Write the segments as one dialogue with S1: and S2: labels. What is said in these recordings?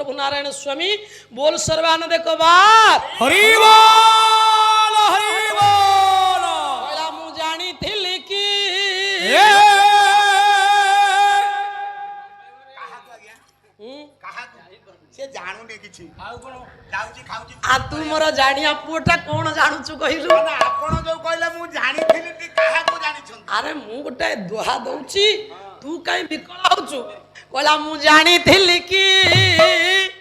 S1: प्रभु नारायण स्वामी बोल सर्वानंद एक बार
S2: हरि बोल हरि बोल।
S1: कहला मु जानी थिली कि
S3: से जानूनी किछि आउ कोन जाउची खाउची
S1: आ तू मोर जानिया पुटा कोन जानुचु कहिलु
S3: ना आपण जो कहले मु जानिथिली ती काहा को जानिछन
S1: अरे मु गोटे दोहा दउची तू काई विकल होचु कहला मु जानी थिली कि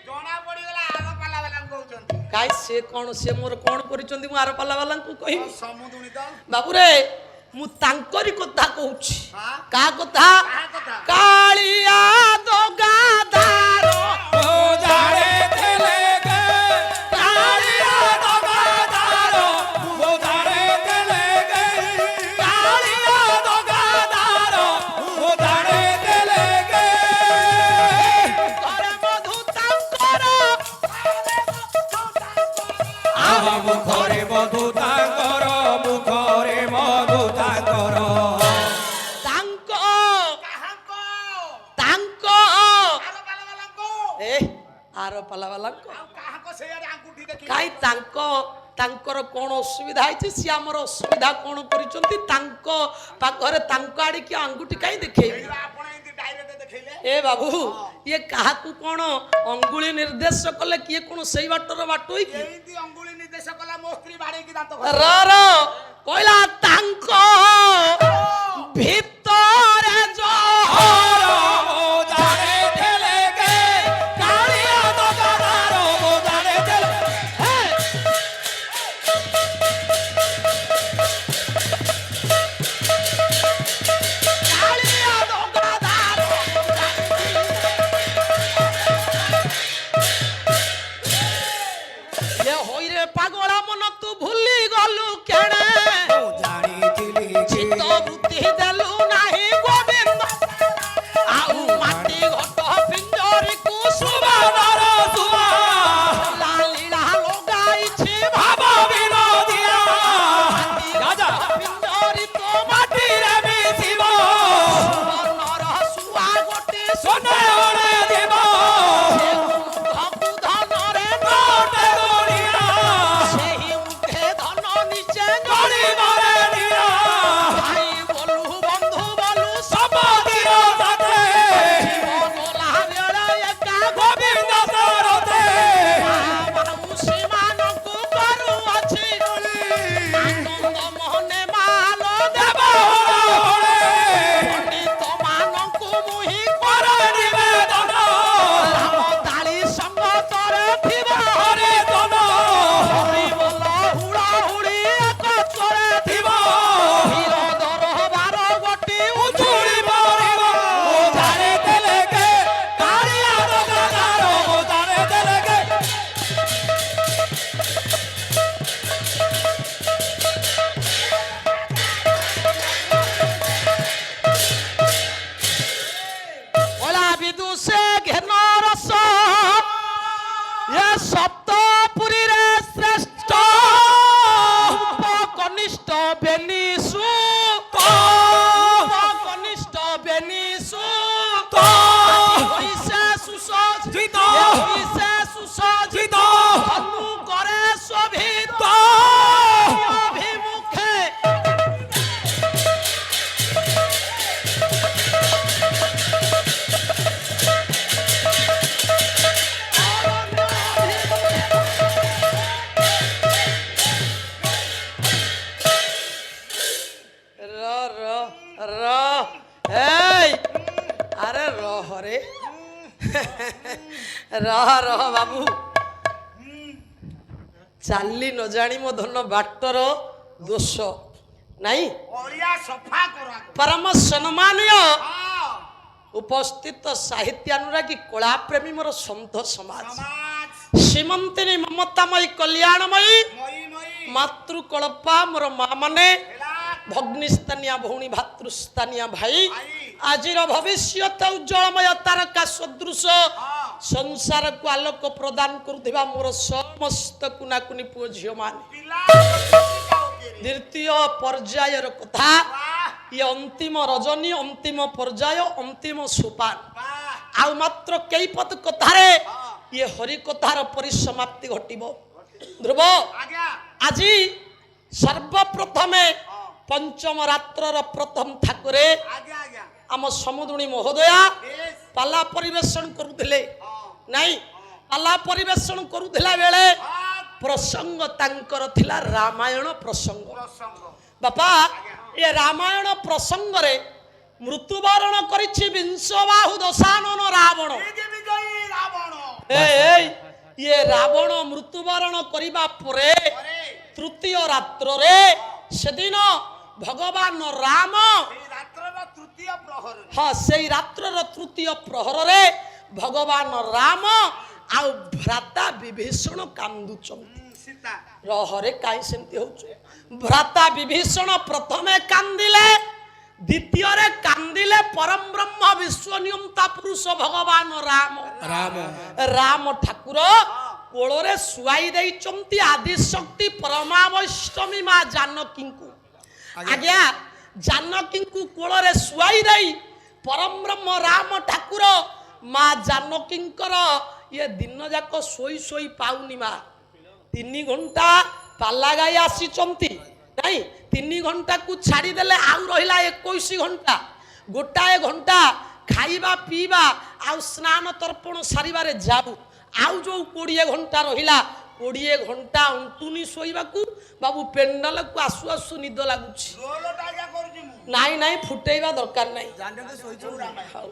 S3: जोना पड़ी गला आरो पाला वाला कहउछन
S1: काई से कोन से मोर कोन करिचंदी मु आरो पाला वाला को कहि
S3: समुदुनी तो
S1: बाबू रे मु तांकरी कथा कहूची
S3: हां
S1: का कथा कालिया दो गादारो
S2: जाने चले गए कालिया दो गादारो वो जाने चले गए कालिया दो गादारो वो जाने चले गए
S1: करे मधु तांकरो
S2: आहा मुखरे मधु तांकर मुखरे मधु तांकर
S1: तांको
S3: काहा को
S1: तांको
S3: आरो पाला वाला को
S1: ए आरो पाला वाला को
S3: काहा को से यार अंगूठी देखि
S1: काई तांको तांकर कोन असुविधा आइछि सी हमर असुविधा कोन करिचंती तांको पाखरे तांको आडी की अंगूठी काई देखै
S3: आपण इंदी डायरेक्ट देखैले
S1: ए बाबू ये काहाकू कोन अंगुली निर्देश कले किए कोन सही बाटर बाटोई की
S3: एंदी अंगुली निर्देश कला मो स्त्री बाड़ी की दांत
S1: र कहला तांको भितरे जो
S2: वो जाने चले गए कालिया दो गादारो वो जाने चले
S1: कालिया दो गादारो ये होई रे पागला मन तू भूली गलु केणे
S2: जानिथिली
S1: चित्त वृत्ति देलु नाही गोविंद आउ माटी घट पिंजरी को
S2: सुबादर सुबा
S1: लीला लगाइछि
S2: बाबा विरोधिया राजा
S1: पिंजरी तो
S2: माटी रे मिसिब
S1: नर सुआ गोटे
S2: सोने ओळे देब
S1: धकु धनरे
S2: कोटे गोड़िया
S1: सेहि मुखे धन निचे
S2: गोड़ी मारे दिया
S1: भाई बोलु बंधु बोलु
S2: सब दियो साथे
S1: बोला बेला एका
S2: गोविंद सरते
S1: मानुषी मानकु करू अछि आनंद मोहने मालो
S2: देब
S1: देव
S2: ओळे
S1: पंडित मानकु मुहि
S2: कर निवेदन
S1: राम ताली संग तोरे थिबा
S2: हरे तन
S1: हरि बोल हुड़ा हुड़ी एक चोरे
S2: थिबा
S1: हीरो दरबार गोटी
S2: उछुड़ी मारिब वो जाने चले गए कालिया दो गादारो वो जाने चले गए
S1: बोला विदुषे घेन रस ये सप्तपुरी रे श्रेष्ठ कनिष्ठ बेनिसु कनिष्ठ बेनिसु होइसे सुसज्जित होइसे सुसज्जित धनु करे शोभित अभिमुखे अरे रह रे रह बाबू चाली न जानी मो धन बाटर दोष नहीं
S3: ओलिया सफा करा
S1: परम सम्मानीय
S3: हां
S1: उपस्थित साहित्यानुरागी कला प्रेमी मोर सन्थ समाज
S3: समाज
S1: श्रीमंतिनी ममतामयी कल्याणमयी
S3: मई मई
S1: मातृकल्पा मोर माँ माने
S3: हेला
S1: भग्निस्तानिया भौणी भातृस्तानिया भाई
S3: भाई
S1: आजिर भविष्य उज्जवलमय तारका सदृश
S3: हां
S1: संसार को आलोक प्रदान करुवा मोर समस्त कुनाकुनी पुओ झियो माने
S3: पिला
S1: द्वितीय पर्यायर कथा
S3: वाह
S1: ये अंतिम रजनी अंतिम पर्याय अंतिम सोपान
S3: वाह
S1: आउ मात्र कई पद कथारे ଇଏ ହରିକଥାର ପରିସମାପ୍ତି ଘଟିବ। ଧ୍ରୁବ
S3: ଆଜ୍ଞା
S1: ଆଜି ସର୍ବପ୍ରଥମେ ପଞ୍ଚମ ରାତ୍ରର ପ୍ରଥମ ଠାକୁରେ
S3: ଆଜ୍ଞା ଆଜ୍ଞା
S1: ଆମ ସମୁଦୁଣୀ ମହୋଦୟା
S3: ବେଶ
S1: ପାଲା ପରିବେଷଣ କରୁଥିଲେ।
S3: ହଁ
S1: ନାଇଁ ପାଲା ପରିବେଷଣ କରୁଥିଲା ବେଳେ
S3: ହଁ
S1: ପ୍ରସଙ୍ଗ ତାଙ୍କର ଥିଲା ରାମାୟଣ ପ୍ରସଙ୍ଗ।
S3: ପ୍ରସଙ୍ଗ
S1: ବାପା ଏ ରାମାୟଣ ପ୍ରସଙ୍ଗରେ ମୃତ୍ୟୁବରଣ କରିଛି ବିଂଶବାହୁ ଦଶାନନ ରାବଣ।
S3: ବିଜୟୀ ରାବଣ
S1: ଇଏ ରାବଣ ମୃତ୍ୟୁବରଣ କରିବା ପରେ
S3: ପରେ
S1: ତୃତୀୟ ରାତ୍ରରେ ସେଦିନ ଭଗବାନ ରାମ
S3: ସେଇ ରାତ୍ରର ତୃତୀୟ ପ୍ରହରରେ
S1: ହଁ ସେଇ ରାତ୍ରର ତୃତୀୟ ପ୍ରହରରେ ଭଗବାନ ରାମ ଆଉ ଭ୍ରାତା ବିଭୀଷଣ କାନ୍ଦୁଛନ୍ତି।
S3: ସୀତା
S1: ରହରେ କାହିଁ ସେମିତି ହଉଛି? ଭ୍ରାତା ବିଭୀଷଣ ପ୍ରଥମେ କାନ୍ଦିଲେ, ଦ୍ୱିତୀୟରେ କାନ୍ଦିଲେ ପରମ ବ୍ରହ୍ମ ବିଶ୍ୱନିୟନ୍ତା ପୁରୁଷ ଭଗବାନ ରାମ। ରାମ ଠାକୁର କୋଳରେ ଶୁଆଇ ଦେଇଛନ୍ତି ଆଦିଶକ୍ତି ପରମାବୈଷ୍ଟମୀ ମା ଜାନକୀଙ୍କୁ। ଆଜ୍ଞା ଜାନକୀଙ୍କୁ କୋଳରେ ଶୁଆଇ ଦେଇ ପରମ ବ୍ରହ୍ମ ରାମ ଠାକୁର ମା ଜାନକୀଙ୍କର ଇଏ ଦିନ ଯାକ ଶୋଇ ଶୋଇ ପାଉନି ମା। 3 ଘଣ୍ଟା ପାଲା ଗାଇ ଆସିଛନ୍ତି ନାଇଁ, 3 ଘଣ୍ଟାକୁ ଛାଡ଼ିଦେଲେ ଆଉ ରହିଲା 21 ଘଣ୍ଟା। ଗୋଟାଏ ଘଣ୍ଟା ଖାଇବା ପିଇବା ଆଉ ସ୍ନାନ ତର୍ପଣ ସାରିବାରେ ଯାଉ, ଆଉ ଯୋଉ 20 ଘଣ୍ଟା ରହିଲା 20 ଘଣ୍ଟା ଅଣ୍ଟୁନି ଶୋଇବାକୁ। ବାବୁ ପେଣ୍ଡାଲକୁ ଆସୁ ଆସୁ ନିଦ ଲାଗୁଛି।
S3: ରୋଲଟା ଆଜ୍ଞା କରୁଛି ମୁଁ
S1: ନାଇଁ ନାଇଁ ଫୁଟେଇବା ଦରକାର ନାହିଁ।
S3: ଜାଣିକି ଶୋଇଛୁ
S1: ହଉ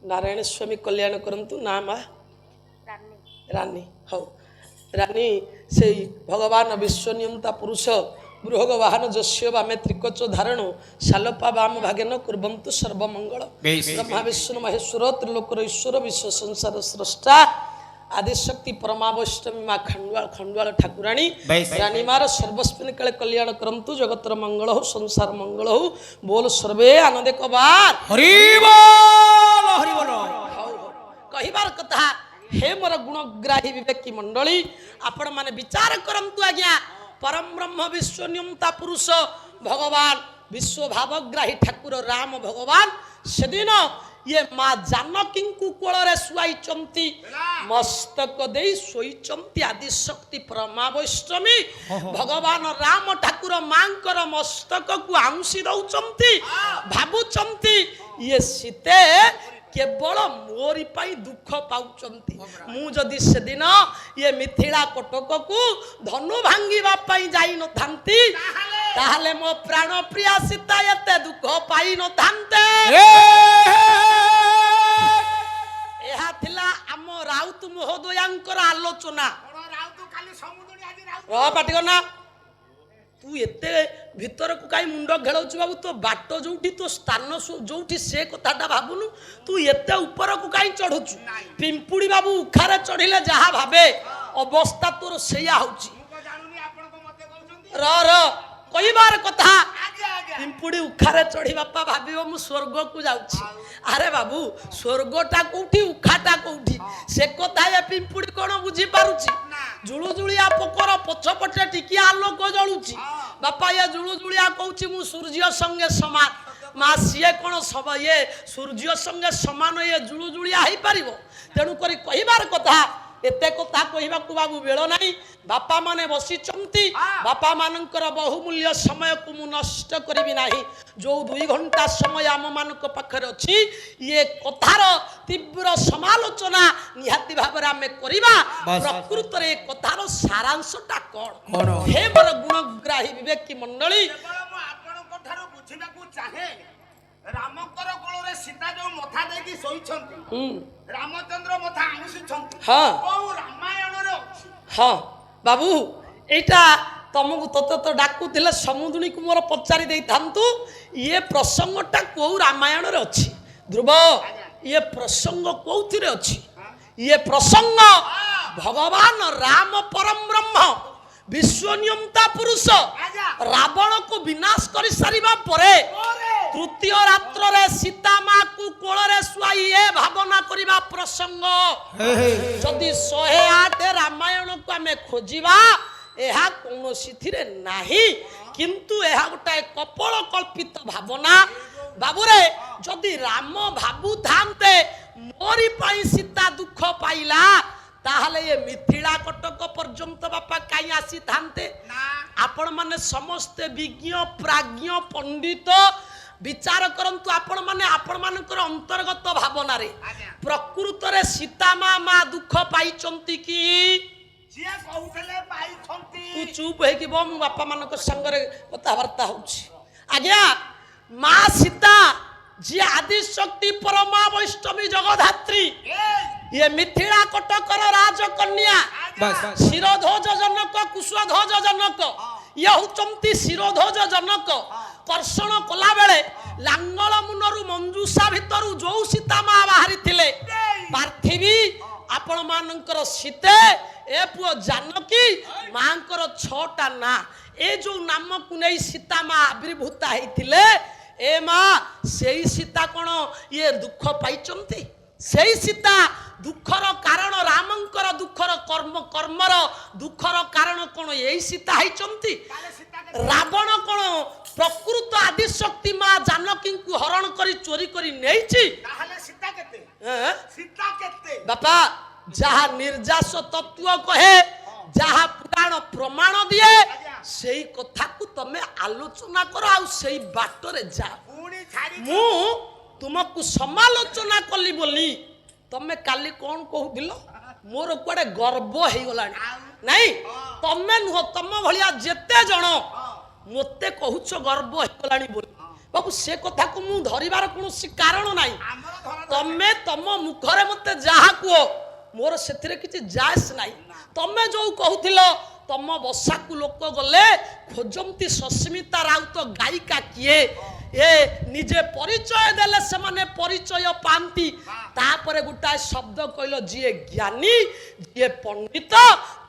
S1: ନାରାୟଣ ସ୍ୱାମୀ କଲ୍ୟାଣ କରନ୍ତୁ। ନା ମା ରାନୀ ହଉ ରାନୀ ସେଇ ଭଗବାନ ବିଶ୍ୱନିୟନ୍ତା ପୁରୁଷ ବୃହଗ ବାହନ ଯସ୍ୟ ବାମେ ତ୍ରିକଚ ଧାରଣ ଶାଲପା ବାମ ଭାଗେନ କୁର୍ବନ୍ତୁ ସର୍ବମଙ୍ଗଳ। ବ୍ରହ୍ମା ବିଷ୍ଣୁ ମହେଶ୍ୱର ତ୍ରିଲୋକର ଈଶ୍ୱର ବିଶ୍ୱ ସଂସାର ସ୍ରଷ୍ଟା ଆଦିଶକ୍ତି ପରମାବୈଷ୍ଟମୀ ମା ଖଣ୍ଡୁଆଳ ଠାକୁରାଣୀ ରାନୀ ମାର ସର୍ବସ୍ମିନ କାଳେ କଲ୍ୟାଣ କରନ୍ତୁ। ଜଗତର ମଙ୍ଗଳ ହଉ, ସଂସାର ମଙ୍ଗଳ ହଉ। ବୋଲ ସର୍ବେ ଆନନ୍ଦେ କବାର
S2: ହରି ବୋଲ ହରି ବୋଲ।
S1: ହଉ କହିବାର କଥା ହେ ମୋର ଗୁଣଗ୍ରାହୀ ବିବେକୀ ମଣ୍ଡଳୀ, ଆପଣ ମାନେ ବିଚାର କରନ୍ତୁ ଆଜ୍ଞା। ପରମ ବ୍ରହ୍ମ ବିଶ୍ୱନିୟନ୍ତା ପୁରୁଷ ଭଗବାନ ବିଶ୍ୱଭାବଗ୍ରାହୀ ଠାକୁର ରାମ ଭଗବାନ ସେଦିନ ଇଏ ମା ଜାନକୀଙ୍କୁ କୋଳରେ ଶୁଆଇଛନ୍ତି, ମସ୍ତକ ଦେଇ ଶୋଇଛନ୍ତି ଆଦିଶକ୍ତି ପରମାବୈଷ୍ଟମୀ। ଭଗବାନ ରାମ ଠାକୁର ମାଙ୍କର ମସ୍ତକକୁ ଆଉଁସି ଦଉଛନ୍ତି, ଭାବୁଛନ୍ତି ଇଏ ସୀତେ କେବଳ ମୋରି ପାଇଁ ଦୁଃଖ ପାଉଛନ୍ତି। ମୁଁ ଯଦି ସେଦିନ ଇଏ ମିଥିଳା କଟକକୁ ଧନୁ ଭାଙ୍ଗିବା ପାଇଁ ଯାଇ ନଥାନ୍ତି ତାହେଲେ ମୋ ପ୍ରାଣ ପ୍ରିୟା ସୀତା ଏତେ ଦୁଃଖ ପାଇ ନଥାନ୍ତେ। ଏହା ଥିଲା ଆମ ରାଉତ ମହୋଦୟାଙ୍କର ଆଲୋଚନା।
S3: ରାଉତ ଖାଲି ସମୁଦ୍ର ଆଜି ରାଉତ
S1: ରହ ପାଟିକ ନା, ତୁ ଏତେ ଭିତରକୁ କାହିଁ ମୁଣ୍ଡ ଖେଳଉଛୁ ବାବୁ? ତୋ ବାଟ ଯୋଉଠି, ତୋ ସ୍ଥାନ ଯୋଉଠି, ସେ କଥାଟା ଭାବୁନୁ। ତୁ ଏତେ ଉପରକୁ କାହିଁ ଚଢୁଛୁ? ପିମ୍ପୁଡି ବାବୁ ଉଖାରେ ଚଢିଲେ ଯାହା ଭାବେ ଅବସ୍ଥା ତୋର ସେଇଆ ହଉଛି।
S3: ମୁଁ ତ ଜାଣୁନି ଆପଣ ତ ମତେ କହୁଛନ୍ତି
S1: ର କହିବାର କଥା
S3: ଆଜ୍ଞା ଆଜ୍ଞା
S1: ପିମ୍ପୁଡି ଉଖାରେ ଚଢି ବାପା ଭାବିବ ମୁଁ ସ୍ୱର୍ଗକୁ ଯାଉଛି। ଆରେ ବାବୁ ସ୍ୱର୍ଗଟା କୋଉଠି, ଉଖାଟା କୋଉଠି, ସେ କଥା ଏ ପିମ୍ପୁଡି କଣ ବୁଝିପାରୁଛି? ଜୁଳୁଜୁଳିଆ ପୋକର ପଛପଟେ ଟିକିଏ ଆଲୋକ ଜଳୁଛି, ବାପା ଇଏ ଜୁଳୁଜୁଳିଆ କହୁଛି ମୁଁ ସୂର୍ଯ୍ୟ ସଙ୍ଗେ ସମାନ। ମା ସିଏ କଣ ଇଏ ସୂର୍ଯ୍ୟ ସଙ୍ଗେ ସମାନ ଇଏ ଜୁଳୁଜୁଳିଆ ହେଇପାରିବ? ତେଣୁକରି କହିବାର କଥା ଏତେ କଥା କହିବାକୁ ବାବୁ ବେଳ ନାହିଁ। ବାପା ମାନେ ବସିଛନ୍ତି, ବାପା ମାନଙ୍କର ବହୁମୂଲ୍ୟ ସମୟକୁ ମୁଁ ନଷ୍ଟ କରିବି ନାହିଁ। ଯୋଉ 2 ଘଣ୍ଟା ସମୟ ଆମ ମାନଙ୍କ ପାଖରେ ଅଛି, ଇଏ କଥାର ତୀବ୍ର ସମାଲୋଚନା ନିହାତି ଭାବରେ ଆମେ କରିବା। ପ୍ରକୃତରେ ଏ କଥାର ସାରାଂଶଟା କଣ? ହେ ମୋର ଗୁଣଗ୍ରାହୀ ବିବେକୀ ମଣ୍ଡଳୀ,
S3: କେବଳ ମୁଁ ଆପଣଙ୍କ ଠାରୁ ବୁଝିବାକୁ ଚାହେଁ, ରାମଙ୍କର କୋଳରେ ସୀତା ଯୋଉ ମଥା ଦେଇକି ଶୋଇଛନ୍ତି, ରାମଚନ୍ଦ୍ର ମଥା ଆଣୁଛନ୍ତି,
S1: ହଁ
S3: କୋଉ ରାମାୟଣରେ ଅଛି?
S1: ହଁ ବାବୁ ଏଇଟା ତମକୁ ତତେ ତ ଡାକୁଥିଲେ ସମୁଦ୍ରୀକୁ ମୋର ପଚାରି ଦେଇଥାନ୍ତୁ ଇଏ ପ୍ରସଙ୍ଗଟା କୋଉ ରାମାୟଣରେ ଅଛି। ଧ୍ରୁବ ଇଏ ପ୍ରସଙ୍ଗ କୋଉଥିରେ ଅଛି? ଇଏ ପ୍ରସଙ୍ଗ ଭଗବାନ ରାମ ପରମ ବ୍ରହ୍ମ ବିଶ୍ୱନିୟନ୍ତା ପୁରୁଷ ରାବଣକୁ ବିନାଶ କରି ସାରିବା ପରେ ତୃତୀୟ ରାତ୍ରରେ ସୀତା ମାକୁ କୋଳରେ ଶୁଆଇ ଏ ଭାବନା କରିବା ପ୍ରସଙ୍ଗ। ଯଦି 108 ରାମାୟଣକୁ ଆମେ ଖୋଜିବା ଏହା କୌଣସିଥିରେ ନାହିଁ, କିନ୍ତୁ ଏହା ଗୋଟାଏ କପୋଳ କଳ୍ପିତ ଭାବନା। ବାବୁରେ ଯଦି ରାମ ଭାବୁଥାନ୍ତେ ଥିଲା ତାହେଲେ ଏ ମିଥିଳା କଟକ ପର୍ଯ୍ୟନ୍ତ ବାପା କାଇଁ ଆସିଥାନ୍ତେ?
S3: ନା
S1: ଆପଣ ମାନେ ସମସ୍ତେ ବିଜ୍ଞ ପ୍ରାଜ୍ଞ ପଣ୍ଡିତ ବିଚାର କରନ୍ତୁ। ଆପଣ ମାନେ ଆପଣ ମାନଙ୍କର ଅନ୍ତର୍ଗତ ଭାବନାରେ
S3: ଆଜ୍ଞା।
S1: ପ୍ରକୃତରେ ସୀତା ମା ଦୁଃଖ ପାଇଛନ୍ତି କି?
S3: ଯିଏ କହୁଥିଲେ ପାଇଛନ୍ତି।
S1: ତୁ ଚୁପ ହେଇକି ବହ, ମୁଁ ବାପା ମାନଙ୍କ ସାଙ୍ଗରେ କଥାବାର୍ତ୍ତା ହଉଛି। ଆଜ୍ଞା, ମା ସୀତା ଯିଏ ଆଦି ଶକ୍ତି ପରମା ବୈଷ୍ଣବୀ ଜଗଧାତ୍ରୀ, ଇଏ ମିଥିଳା କଟକର ରାଜକନ୍ୟା,
S2: ବାସ୍
S1: ଶିରୋଧ୍ୱଜ ଜନକ କୁଶଧ୍ୱଜ ଜନକ, ଇଏ ହଉଛନ୍ତି ଶିରୋଧ୍ୱଜ ଜନକ। କର୍ଷଣ କଲା ବେଳେ ଲାଙ୍ଗଳ ମୁନରୁ ମଞ୍ଜୁଷା ଭିତରୁ ଯୋଉ ସୀତା ମା ବାହାରିଥିଲେ ପାର୍ଥିବୀ ଆପଣ ମାନଙ୍କର ସୀତେ, ଏ ପୁଅ ଜାନକୀ ମାଙ୍କର 6ଟା ନା। ଏ ଯୋଉ ନାମକୁ ନେଇ ସୀତା ମା ଆବିର୍ଭୂତା ହେଇଥିଲେ, ଏ ମା ସେଇ ସୀତା କଣ ଇଏ ଦୁଃଖ ପାଇଛନ୍ତି? ସେଇ ସୀତା ଦୁଃଖର କାରଣ ରାମଙ୍କର ଦୁଃଖର କର୍ମର ଦୁଃଖର କାରଣ କଣ ଏଇ ସୀତା ହେଇଛନ୍ତି? ରାବଣ କଣ ପ୍ରକୃତ ଆଦି ଶକ୍ତି ମା ଜାନକୀଙ୍କୁ ହରଣ କରି ଚୋରି କରି ନେଇଛି?
S3: ତାହେଲେ ସୀତା କେତେ? ସୀତା କେତେ?
S1: ବାପା ଯାହା ନିର୍ଯାସ ତତ୍ତ୍ୱ କହେ, ଯାହା ପୁରାଣ ପ୍ରମାଣ ଦିଏ, ସେଇ କଥାକୁ ତମେ ଆଲୋଚନା କର ଆଉ ସେଇ ବାଟରେ ଯା।
S3: ପୁଣି ଛାଡି
S1: ମୁଁ ତୁମକୁ ସମାଲୋଚନା କଲି ବୋଲି ତମେ କାଲି କଣ କହୁଥିଲ? ମୋର କୁଆଡେ ଗର୍ବ ହେଇଗଲାଣି। ନାଇଁ, ତମେ ନୁହ, ତମ ଭଳିଆ ଯେତେ ଜଣ ମତେ କହୁଛ ଗର୍ବ ହେଇଗଲାଣି ବୋଲି। ବାବୁ ସେ କଥାକୁ ମୁଁ ଧରିବାର କୌଣସି କାରଣ ନାହିଁ।
S3: ଆମର ଧର
S1: ତମେ ତମ ମୁଖରେ ମତେ ଯାହା କୁହ, ମୋର ସେଥିରେ କିଛି ଯାଏସ ନାହିଁ। ତମେ ଯୋଉ କହୁଥିଲ ତମ ବସାକୁ ଲୋକ ଗଲେ ଖୋଜନ୍ତି ସସ୍ମିତା ରାଉତ ଗାୟିକା କିଏ, ଏ ନିଜେ ପରିଚୟ ଦେଲେ ସେମାନେ ପରିଚୟ ପାଆନ୍ତି। ତାପରେ ଗୋଟାଏ ଶବ୍ଦ କହିଲ, ଯିଏ ଜ୍ଞାନୀ ଯିଏ ପଣ୍ଡିତ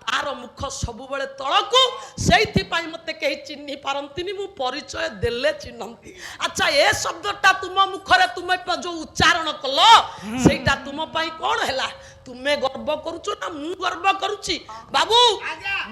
S1: ତାର ମୁଖ ସବୁବେଳେ ତଳକୁ, ସେଇଥିପାଇଁ ମତେ କେହି ଚିହ୍ନି ପାରନ୍ତିନି, ମୁଁ ପରିଚୟ ଦେଲେ ଚିହ୍ନନ୍ତି। ଆଚ୍ଛା, ଏ ଶବ୍ଦଟା ତୁମ ମୁଖରେ ତୁମେ ଯୋଉ ଉଚ୍ଚାରଣ କଲ, ସେଇଟା ତୁମ ପାଇଁ କଣ ହେଲା? ତୁମେ ଗର୍ବ କରୁଛ ନା ମୁଁ ଗର୍ବ କରୁଛି? ବାବୁ,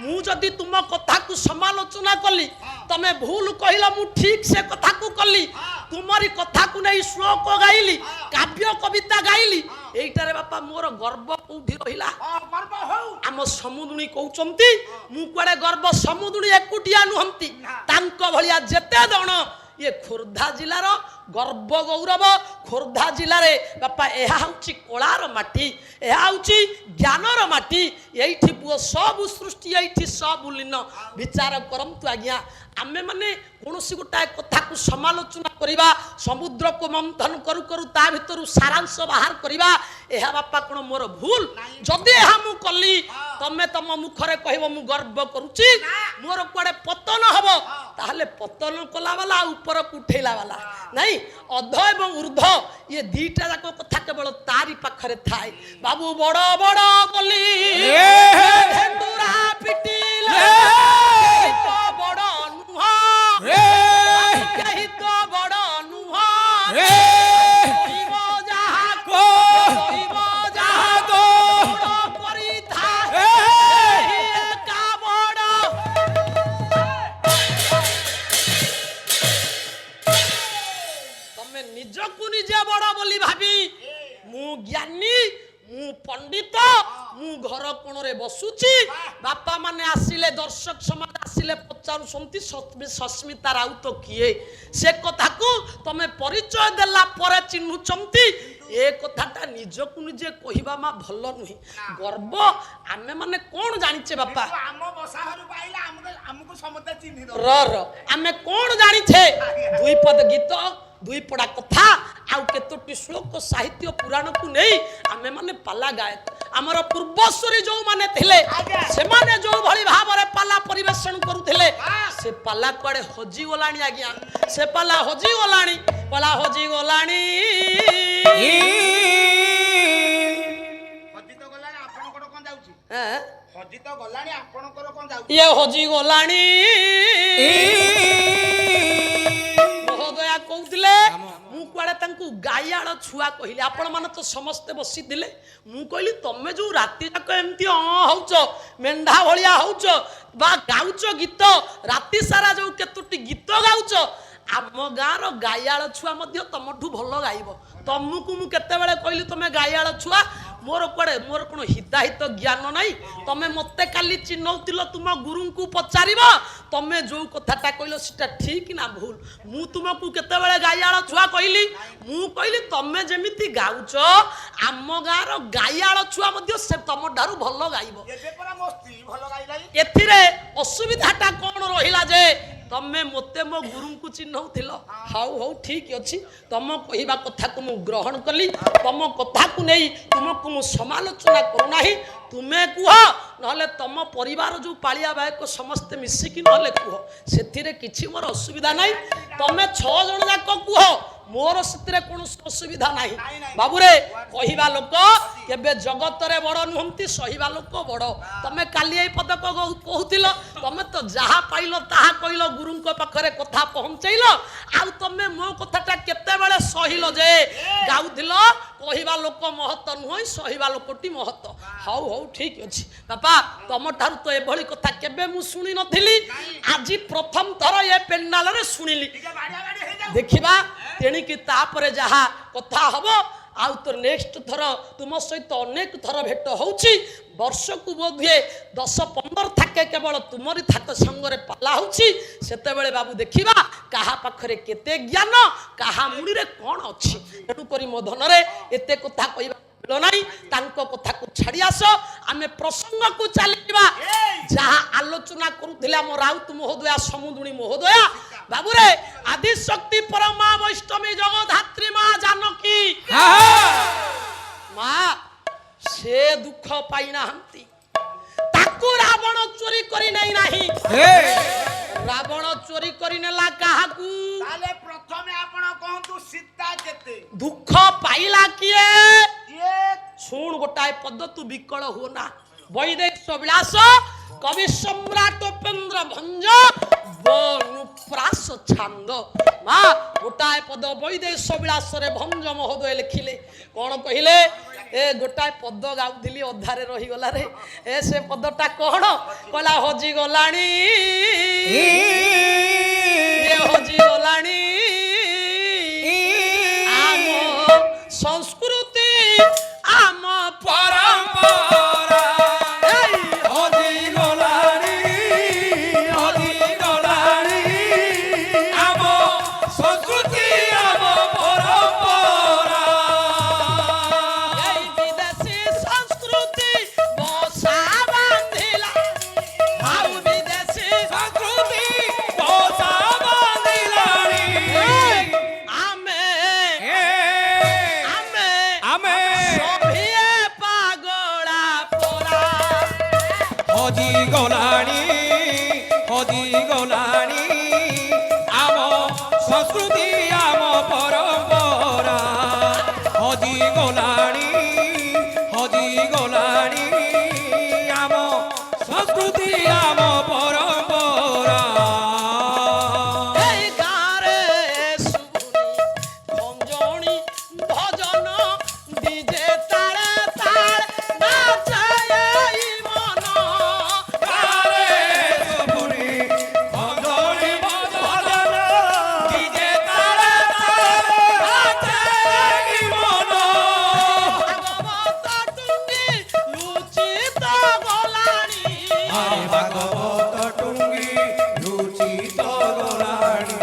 S1: ମୁଁ ଯଦି ତୁମ କଥାକୁ ସମାଲୋଚନା କଲି, ତମେ ଭୁଲ କହିଲ, ମୁଁ ଠିକ ସେ କଥାକୁ କଲି, ତୁମରି କଥାକୁ ନେଇ ଶ୍ଲୋକ ଗାଇଲି, କାବ୍ୟ କବିତା ଗାଇଲି, এইটারে বাপা মোর গর্ব কোউঠি রহিলা?
S3: ଗର୍ବ ହଉ।
S1: ଆମ ସମୁଦୁଣୀ କହୁଛନ୍ତି ମୁଁ କୁଆଡେ ଗର୍ବ, ସମୁଦୁଣୀ ଏକୁଟିଆ ନୁହନ୍ତି, ତାଙ୍କ ଭଳିଆ ଯେତେ ଜଣ ଇଏ ଖୋର୍ଦ୍ଧା ଜିଲ୍ଲାର ଗର୍ବ ଗୌରବ। ଖୋର୍ଦ୍ଧା ଜିଲ୍ଲାରେ ବାପା ଏହା ହେଉଛି କଳାର ମାଟି, ଏହା ହେଉଛି ଜ୍ଞାନର ମାଟି। ଏଇଠି ପୁଅ ସବୁ ସୃଷ୍ଟି, ଏଇଠି ସବୁ ଲୀନ। ବିଚାର କରନ୍ତୁ ଆଜ୍ଞା, ଆମେ ମାନେ କୌଣସି ଗୋଟାଏ କଥାକୁ ସମାଲୋଚନା କରିବା, ସମୁଦ୍ରକୁ ମନ୍ଥନ କରୁ କରୁ ତା ଭିତରୁ ସାରାଂଶ ବାହାର କରିବା, ଏହା ବାପା କଣ ମୋର ଭୁଲ? ଯଦି ଏହା ମୁଁ କଲି, ତମେ ତମ ମୁଖରେ କହିବ ମୁଁ ଗର୍ବ କରୁଛି, ମୋର କୁଆଡେ ପତନ ହବ, ତାହେଲେ ପତନ କଲା ବାଲା ଆଉ ଉପରକୁ ଉଠେଇଲା ବାଲା ନାଇଁ, ଅଧ ଏବଂ ଉର୍ଦ୍ଧ ଇଏ ଦିଟା ଯାକ କଥା କେବଳ ତାରି ପାଖରେ ଥାଏ। ବାବୁ ବଡ ବଡ ବୋଲି ଧେଣ୍ଡୁରା ପିଟିଲେ ବଡ ନୁହଁ, କେହି ତ ବଡ ନୁହଁ, କହିବ ଯାହାକୁ କହିବ ଯାହାକୁ ବଡ କରିଥାଏ ଏକା ବଡ। ତମେ ନିଜକୁ ନିଜେ ବଡ ବୋଲି ଭାବି, ମୁଁ ଜ୍ଞାନୀ, ମୁଁ ପଣ୍ଡିତ, ମୁଁ ଘର କୋଣରେ ବସୁଛି, ବାପା ମାନେ ଆସିଲେ, ଦର୍ଶକ ସମାଜ ଆସିଲେ ପଚାରୁଛନ୍ତି ସସ୍ମିତା ରାଉତ କିଏ? ସେ କଥାକୁ ତମେ ପରିଚୟ ଦେଲା ପରେ ଚିହ୍ନୁଛନ୍ତି। ଏ କଥାଟା ନିଜକୁ ନିଜେ କହିବା ମା ଭଲ ନୁହେଁ, ଗର୍ବ। ଆମେ ମାନେ କଣ ଜାଣିଛେ ବାପା?
S3: ଆମ ବସା ଘରକୁ ଆଇଲେ ଆମକୁ ସମସ୍ତେ ଚିହ୍ନି ଦବ।
S1: ଆମେ କଣ ଜାଣିଛେ? ଦୁଇ ପଦ ଗୀତ, ଦୁଇ ପଡ଼ା କଥା, ଆଉ କେତୋଟି ଶ୍ଲୋକ ସାହିତ୍ୟ ପୁରାଣକୁ ନେଇ ଆମେ ମାନେ ପାଲା ଗାୟକ। ଆମର ପୂର୍ବଶ୍ରୀ ଯୋଉମାନେ ଥିଲେ, ସେମାନେ ଯୋଉ ଭଳି ଭାବରେ ପାଲା ପରିବେଷଣ କରୁଥିଲେ, ସେ ପାଲା କୁଆଡେ ହଜିଗଲାଣି ଆଜ୍ଞା। ସେ ପାଲା ହଜିଗଲାଣି, ପାଲା ହଜିଗଲାଣି।
S3: ହଜି ତ ଗଲାଣି, ଆପଣଙ୍କର କଣ ଯାଉଛି? ହଜି ତ ଗଲାଣି, ଆପଣଙ୍କର କଣ ଯାଉଛି?
S1: ଇଏ ହଜିଗଲାଣି। ମହୋଦୟା କହୁଥିଲେ, ମୁଁ କୁଆଡେ ତାଙ୍କୁ ଗାଇଆଳ ଛୁଆ କହିଲି। ଆପଣ ମାନେ ତ ସମସ୍ତେ ବସିଥିଲେ, ମୁଁ କହିଲି ତମେ ଯୋଉ ରାତି ଯାକ ଏମିତି ହଉଛ, ମେଣ୍ଢା ଭଳିଆ ହଉଛ ବା ଗାଉଛ ଗୀତ, ରାତି ସାରା ଯୋଉ କେତୋଟି ଗୀତ ଗାଉଛ, ଆମ ଗାଁର ଗାଇଆଳ ଛୁଆ ମଧ୍ୟ ତମଠୁ ଭଲ ଗାଇବ। ତମକୁ ମୁଁ କେତେବେଳେ କହିଲି ତମେ ଗାଇଆଳ ଛୁଆ? मोर कुआडे मोर कोन हिताहित ज्ञान नाही तमे मते काली चिन्हउतिलो तुम गुरुंकु पचारिबो तमे जो कथाटा कहलो सेटा ठीक ना भूल मु तुमको केते बेले गायाळ छुआ कहली मु कहली तमे जेमिति गाउछ आम गार गायाळ छुआ मध्ये से तम ठारू भलो गाइबो
S3: ଏବେ ପରା ମୋ ସ୍ତ୍ରୀ ଭଲ ଗାଇଲାଣି
S1: एथिरे असुविधाटा कोन रहिला जे तमे मते मो गुरुंकु चिन्हउथिलो हाउ हाउ ठीक अछि तम कहिबा कथा को मु ग्रहण कली तम कथा को नै तुमको मु समालोचना करू नाही तुमे कुह नहले तम परिवार जो पालिया बाय को समस्त मिसिकी नहले कुह सेथिरे किछि मोर असुविधा नाही तमे 6 जण जाक कुह मोर सेतिरे कोन असुविधा नाही बाबूरे कहिबा लोक केबे जगत रे बड़ नुहंती सहिबा लोक बड़ तमे काली ए पद को कहउतिलो तमे तो जहा पाइलो ताहा कहिलो गुरुं को पाखरे कथा पहुंचैलो आ तमे मो कथाटा केते बेले सहिलो जे गाउथिलो कहिबा लोक महत्व नुहई सहिबा लोकटी महत्व हाउ हाउ ठीक अछि बापा तम ठारू तो ए भली कथा केबे मु सुनी नथिली आज प्रथम थर ए पेंडाल रे सुनिली
S3: ଟିକେ ବାଡିଆ ବାଡି ହେଇଯାଉ
S1: देखिबा तेणिकी तापरे जहा कथा हबो आउ तो नेक्स्ट थर तुम सहित अनेक थर भेट होउची वर्ष को बोधे 10-15 थाके केवल तुमरी थाक संगरे पाला होउची सेते बेले बाबू देखिबा काहा पाखरे केते ज्ञान काहा मुड़ी रे कोन अछि एनु करी मधन रे एते कथा कहिबा लो नाही तांको कथा को छाड़ी आस आमे प्रसंग को चलीबा जहा आलोचना करूथिला मो राउत महोदया समुदुणी महोदया बाबू रे आदि शक्ति परमा वैष्णवी जगधात्री मां जानकी मां से दुख पाइना हंती ताकू रावण चोरी करी नै नाही रावण चोरी करी नेला काहाकू
S3: ତାହେଲେ ପ୍ରଥମେ ଆପଣ କହନ୍ତୁ ସୀତା କେତେ
S1: दुख पाइला किए
S3: ଇଏ
S1: सुन गोटाए पद तू विकल हो ना वैदेश विलास कवि सम्राट उपेन्द्र भंज बनुप्रास छांद मां गोटाए पद वैदेश विलास रे भंज महोदय लिखिले कोन कहिले ए गोटाए पद गाउथिली अधारे रही गला रे ए से पदटा कोन कला होजी गलाणी ए होजी गलाणी आम संस्कृति आम
S2: परंपरा हजी गलाणी आम संस्कृति आम परंपरा
S1: विदेशी संस्कृति बसा बांधिला आउ विदेशी
S2: संस्कृति बसा बांधिलाणी
S1: आमे आमे
S2: आमे
S1: सभिए पागला पोरा
S2: हजी गलाणी आम संस्कृति आम परंपरा हजी गलाणी आम संस्कृति आम परंपरा
S1: এই গারে শুনি খঞ্জনি ভজন ডিজে তালে তাল নাচায় এই মন
S2: গারে সুপুরি ভজনি ভজন ডিজে তালে তালে নাচে কি মন
S1: ভাগবত টুঙ্গি লুচিত গলানি
S2: ভাগবত টুঙ্গি রুচিত গলাণী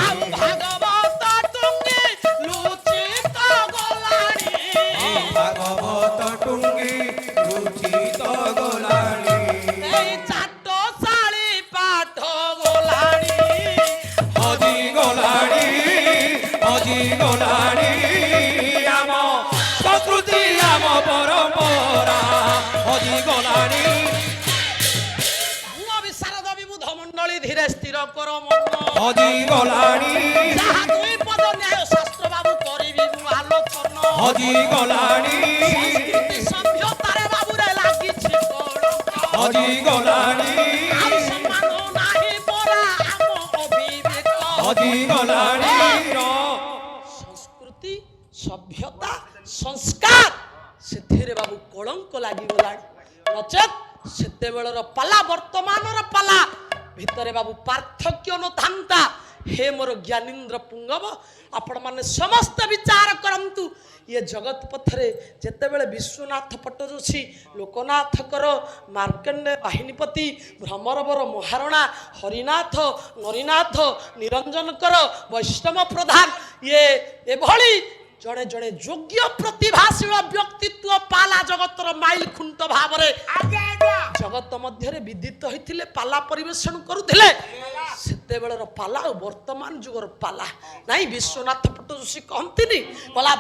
S1: আউ ভাগবত টুঙ্গি লুচিত গলানি
S2: ভাগবত টুঙ্গি রুচিত গলাণী
S1: এই চাটশালী পাঠ গলানি
S2: হজি গলাণী আম সংস্কৃতি আম পরম্পরা হজি গলাণী
S1: গুণ বিশারদ বিবুধ মণ্ডলী ধীরে স্থির কর মন
S2: হজি গলাণী
S1: যাহা দুই পদ ন্যায় শাস্ত্র বাবু করিবি মু আলোচন
S2: হজি গলাণী
S1: সংস্কৃতি সভ্যতারে বাবুরে লাগিছি কলঙ্ক
S2: হজি গলাণী
S1: আর সম্মান নাহি পরা আম অবিবেক
S2: হজি গলাণী
S1: संस्कृति सभ्यता संस्कार सेथिरे बाबू कलंक लागि गलाणी नचेत सेते बेलर पाला वर्तमानर पाला भितरे बाबू पार्थक्य न थांता हे मोर ज्ञानेन्द्र पुंगव आपण माने समस्त विचार करंतु ये जगत पथरे जेतेबेले विश्वनाथ पट्टजोशी लोकनाथकर मार्कंडे वाहिनीपति भ्रमरवर महारणा हरिनाथ नरीनाथ निरंजनकर वैष्णव प्रधान ये एभली जड़े जड़े योग्य प्रतिभाशील व्यक्तित्व पाला जगतर माइल खुंट भाव
S3: आज्ञा आज्ञा
S1: जगत मध्य विदित होते पाला परिवेशन करुले सेते बेलर पाला और वर्तमान जुगर पाला नहीं विश्वनाथ पट्टजोशी कहती गला